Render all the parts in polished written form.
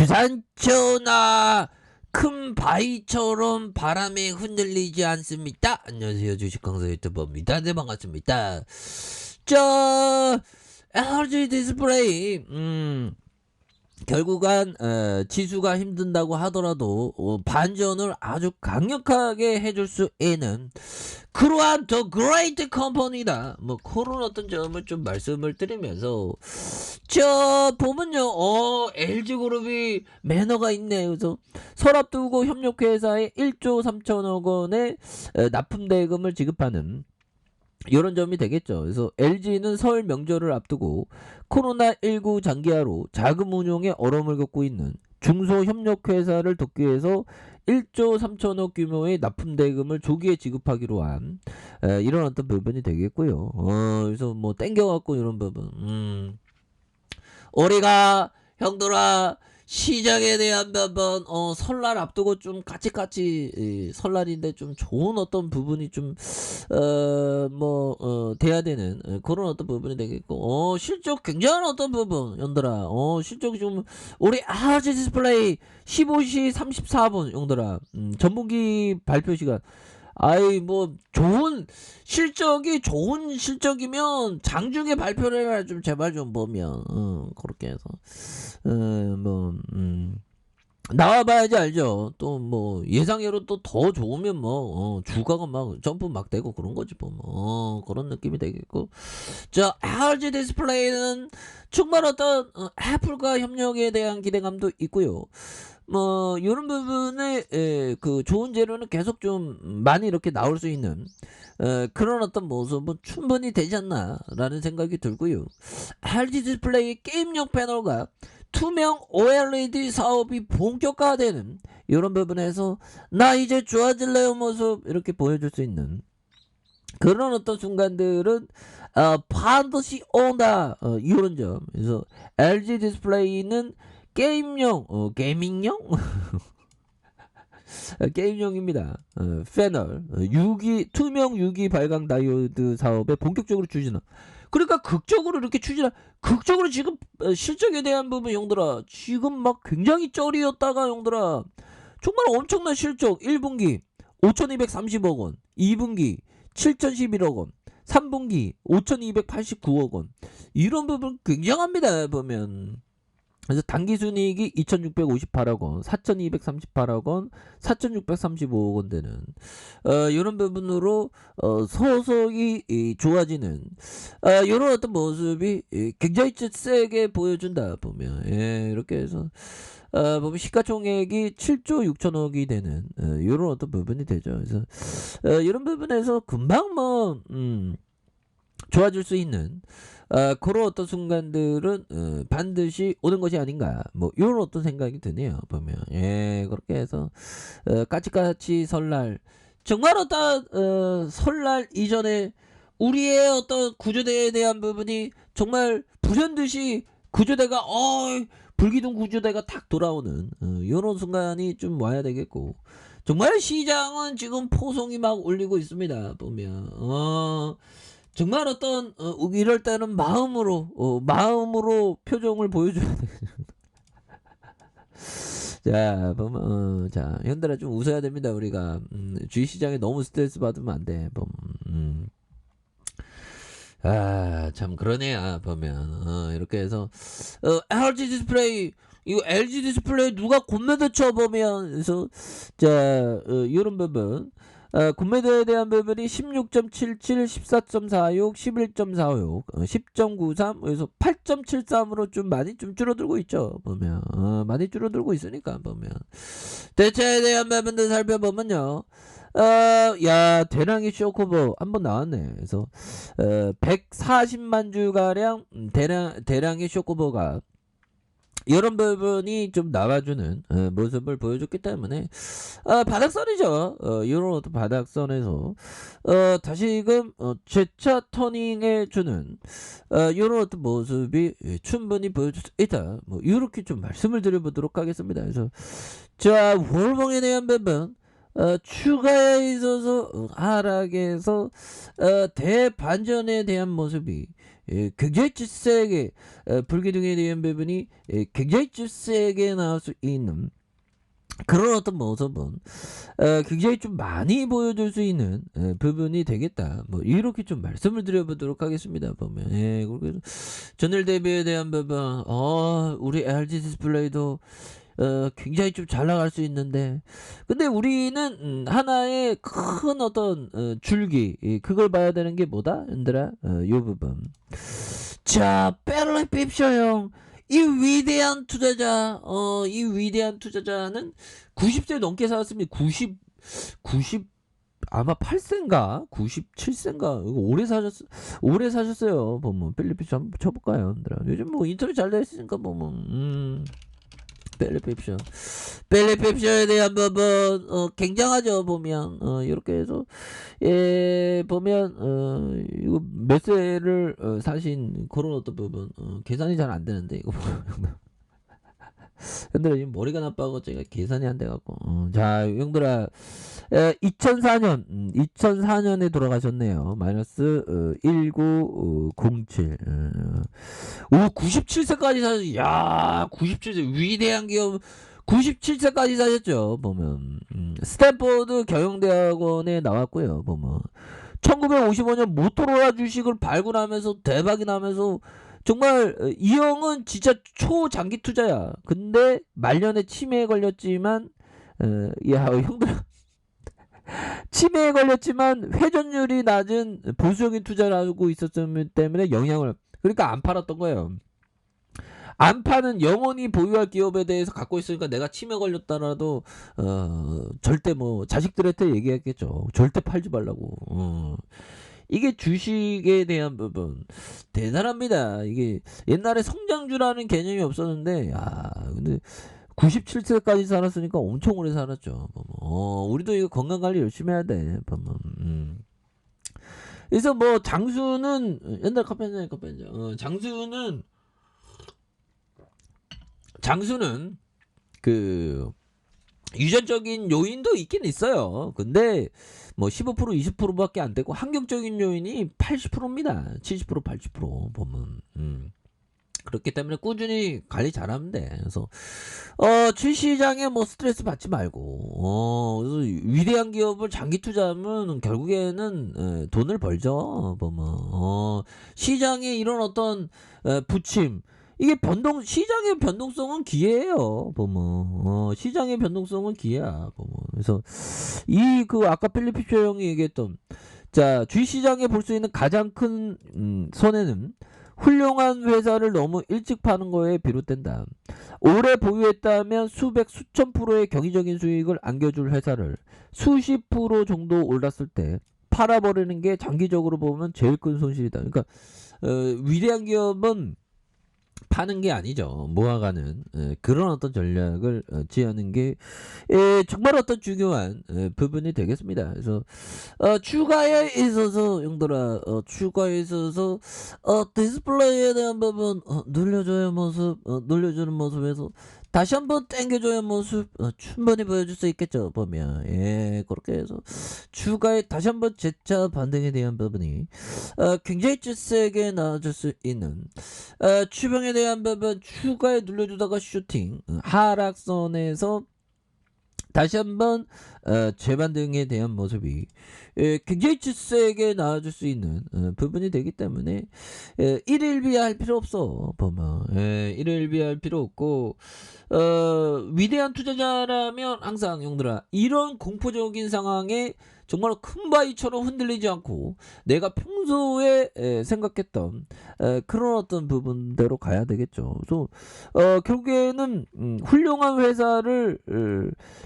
주산초나 큰 바위처럼 바람에 흔들리지 않습니다. 안녕하세요, 주식강사 유튜버입니다. 네, 반갑습니다. 저 LG 디스플레이 결국은 지수가 힘든다고 하더라도 반전을 아주 강력하게 해줄 수 있는 그러한 더 그레이트 컴퍼니다. 뭐 그런 어떤 점을 좀 말씀을 드리면서 저 보면요, LG그룹이 매너가 있네. 그래서 설 앞두고 협력회사에 1조 3천억 원의 납품 대금을 지급하는 이런 점이 되겠죠. 그래서 LG는 설 명절을 앞두고 코로나19 장기화로 자금 운용에 어려움을 겪고 있는 중소협력회사를 돕기 위해서 1조 3천억 규모의 납품 대금을 조기에 지급하기로 한 이런 어떤 부분이 되겠고요. 그래서 뭐 땡겨갖고 이런 부분. 우리가 형들아 시장에 대한 부분 설날 앞두고 좀 까치까치 설날인데 좀 좋은 어떤 부분이 좀 돼야 되는 그런 어떤 부분이 되겠고 실적 굉장한 어떤 부분 형들아 실적 좀 우리 LG 디스플레이 15시 34분 형들아 전분기 발표 시간 아이 뭐 좋은 실적이 좋은 실적이면 장중에 발표를 해라 좀 제발 좀 보면 그렇게 해서 나와봐야지 알죠. 또 뭐 예상외로 또 더 좋으면 뭐 주가가 막 점프 막 되고 그런 거지 뭐 그런 느낌이 되겠고 자 LG 디스플레이는 정말 어떤 애플과 협력에 대한 기대감도 있고요. 뭐 이런 부분에 그 좋은 재료는 계속 좀 많이 이렇게 나올 수 있는 그런 어떤 모습은 충분히 되지 않나라는 생각이 들고요. LG 디스플레이 게임용 패널과 투명 OLED 사업이 본격화되는 이런 부분에서 나 이제 좋아질래요 모습 이렇게 보여줄 수 있는 그런 어떤 순간들은 반드시 온다 이런 점. 그래서 LG 디스플레이는 게임용 게이밍용 게임용입니다. 패널 투명 유기 발광 다이오드 사업에 본격적으로 추진한. 그러니까 극적으로 이렇게 극적으로 지금 실적에 대한 부분 형들아 지금 막 굉장히 쩔이었다가 형들아 정말 엄청난 실적 1분기 5,230억 원 2분기 7,011억 원 3분기 5,289억 원 이런 부분 굉장합니다 보면. 그래서 당기순이익이 2,658억 원, 4,238억 원, 4,635억 원 되는 이런 부분으로 서서히 좋아지는 이런 어떤 모습이 굉장히 세게 보여준다 보면 이렇게 해서 보면 시가총액이 7조 6천억이 되는 이런 어떤 부분이 되죠. 그래서 이런 부분에서 금방 뭐 좋아질 수 있는 그런 어떤 순간들은 반드시 오는 것이 아닌가 뭐 이런 어떤 생각이 드네요 보면. 그렇게 해서 까치까치 설날 정말 어떤 설날 이전에 우리의 어떤 구조대에 대한 부분이 정말 불현듯이 구조대가 불기둥 구조대가 탁 돌아오는 이런 순간이 좀 와야 되겠고 정말 시장은 지금 포송이 막 올리고 있습니다 보면. 정말 어떤 이럴 때는 마음으로 표정을 보여줘야 돼. 자 보면 자 현달아 좀 웃어야 됩니다 우리가. 주식시장에 너무 스트레스 받으면 안 돼. 참 그러네요 보면. 이렇게 해서 LG 디스플레이 이거 LG 디스플레이 누가 곤매도 쳐보면 그래서 자 이런 부분 굿매도에 대한 부분이 16.77, 14.46, 11.46, 10.93, 그래서 8.73으로 좀 많이 좀 줄어들고 있죠. 보면 많이 줄어들고 있으니까 보면 대차에 대한 부분들 살펴보면요. 야 대량의 쇼커버 한번 나왔네. 그래서 140만 주 가량 대량의 쇼커버가 이런 부분이 좀 나와주는 모습을 보여줬기 때문에 바닥선이죠. 이런 어떤 바닥선에서 다시금 재차 터닝해주는 이런 어떤 모습이 충분히 보여줄 수 있다. 뭐 이렇게 좀 말씀을 드려보도록 하겠습니다. 그래서 자 월봉에 대한 부분 추가에 있어서 하락에서 대반전에 대한 모습이 굉장히 세게 불기둥에 대한 부분이 굉장히 세게 나올 수 있는 그런 어떤 모습은 굉장히 좀 많이 보여줄 수 있는 부분이 되겠다. 뭐 이렇게 좀 말씀을 드려보도록 하겠습니다. 보면 그리고 전일 대비에 대한 부분 우리 LG 디스플레이도 굉장히 좀 잘 나갈 수 있는데 근데 우리는 하나의 큰 어떤 줄기 그걸 봐야 되는 게 뭐다? 얘들아 요 부분. 자, 벨리 핍쇼 형. 이 위대한 투자자, 이 위대한 투자자는 90세 넘게 살았습니다. 90, 아마 8세인가? 97세인가? 오래 사셨어요. 보면, 필리핀 한번 쳐볼까요? 요즘 뭐 인터뷰 잘 돼 있으니까 보면, 벨리핍쇼에 대한 부분 굉장하죠. 보면 이렇게 해서 보면 이거 몇 세를 사신 그런 어떤 부분 계산이 잘 안 되는데 이거 근데 지금 머리가 나빠서 제가 계산이 안 돼갖고 자 형들아 2004년에 돌아가셨네요. 마이너스 1907 97세까지 사셨. 야 97세 위대한 기업 97세까지 사셨죠. 보면 스탠포드 경영대학원에 나왔고요. 보면 1955년 모토로라 주식을 발굴하면서 대박이 나면서 정말 이 형은 진짜 초장기 투자야. 근데 말년에 치매에 걸렸지만 야 형들 치매에 걸렸지만 회전율이 낮은 보수적인 투자를 하고 있었기 때문에 영향을 그러니까 안 팔았던 거예요. 안 파는 영원히 보유할 기업에 대해서 갖고 있으니까 내가 치매 걸렸다라도 절대 뭐 자식들한테 얘기했겠죠. 절대 팔지 말라고. 이게 주식에 대한 부분 대단합니다. 이게 옛날에 성장주라는 개념이 없었는데 야 근데 97세까지 살았으니까 엄청 오래 살았죠. 우리도 이거 건강관리 열심히 해야 돼. 그래서 뭐 장수는 옛날 카페인자 장수는 그 유전적인 요인도 있긴 있어요. 근데 뭐 15% 20%밖에 안 되고 환경적인 요인이 80%입니다. 70% 80% 보면 그렇기 때문에 꾸준히 관리 잘하면 돼. 그래서 주시장에 뭐 스트레스 받지 말고 그래서 위대한 기업을 장기 투자하면 결국에는 돈을 벌죠. 보면 시장에 이런 어떤 부침 이게 시장의 변동성은 기회예요. 보면 시장의 변동성은 기회야. 보면 그래서 아까 필리피쇼 형이 얘기했던 자 주식시장에 볼 수 있는 가장 큰 손해는 훌륭한 회사를 너무 일찍 파는 거에 비롯된다. 오래 보유했다면 수천 프로의 경이적인 수익을 안겨줄 회사를 수십 프로 정도 올랐을 때 팔아버리는 게 장기적으로 보면 제일 큰 손실이다. 그러니까 위대한 기업은 파는 게 아니죠. 모아가는 그런 어떤 전략을 취하는 게 정말 어떤 중요한 부분이 되겠습니다. 그래서 추가에 있어서 형들아 추가에 있어서 디스플레이에 대한 부분 늘려줘야 모습 늘려주는 모습에서 다시 한번 땡겨줘야 모습 충분히 보여줄 수 있겠죠. 보면 그렇게 해서 추가에 다시 한번 재차 반등에 대한 부분이 굉장히 세게 나아질 수 있는 추병에 대한 부분 추가에 눌러주다가 슈팅 하락선에서 다시 한번 재반등에 대한 모습이 굉장히 세게 나아질 수 있는 부분이 되기 때문에 일일비할 필요 없어. 보면 일일비할 필요 없고 위대한 투자자라면 항상 형들아 이런 공포적인 상황에 정말 큰 바위처럼 흔들리지 않고 내가 평소에 생각했던 그런 어떤 부분대로 가야 되겠죠. 그래서 결국에는 훌륭한 회사를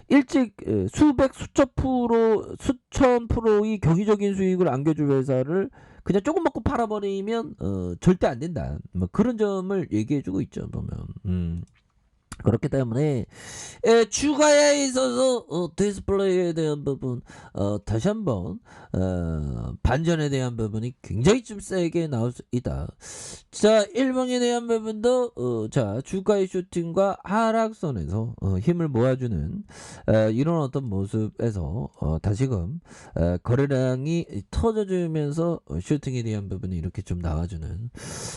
일찍 수천 프로의 경이적인 수익을 안겨줄 회사를 그냥 조금 먹고 팔아버리면 절대 안 된다. 뭐 그런 점을 얘기해주고 있죠. 보면 그렇기 때문에 추가에 있어서 디스플레이에 대한 부분 다시 한번 반전에 대한 부분이 굉장히 좀 세게 나올 수 있다. 자, 일봉에 대한 부분도 자 주가의 슈팅과 하락선에서 힘을 모아주는 이런 어떤 모습에서 다시금 거래량이 터져주면서 슈팅에 대한 부분이 이렇게 좀 나와주는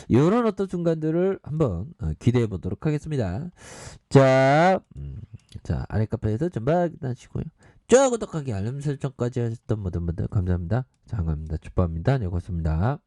이런 어떤 순간들을 한번 기대해 보도록 하겠습니다. 자, 아랫카페에서 전박 나시고요. 좋아요, 구독하기, 알림 설정까지 하셨던 모든 분들 감사합니다. 장갑니다. 축복합니다. 네, 고맙습니다.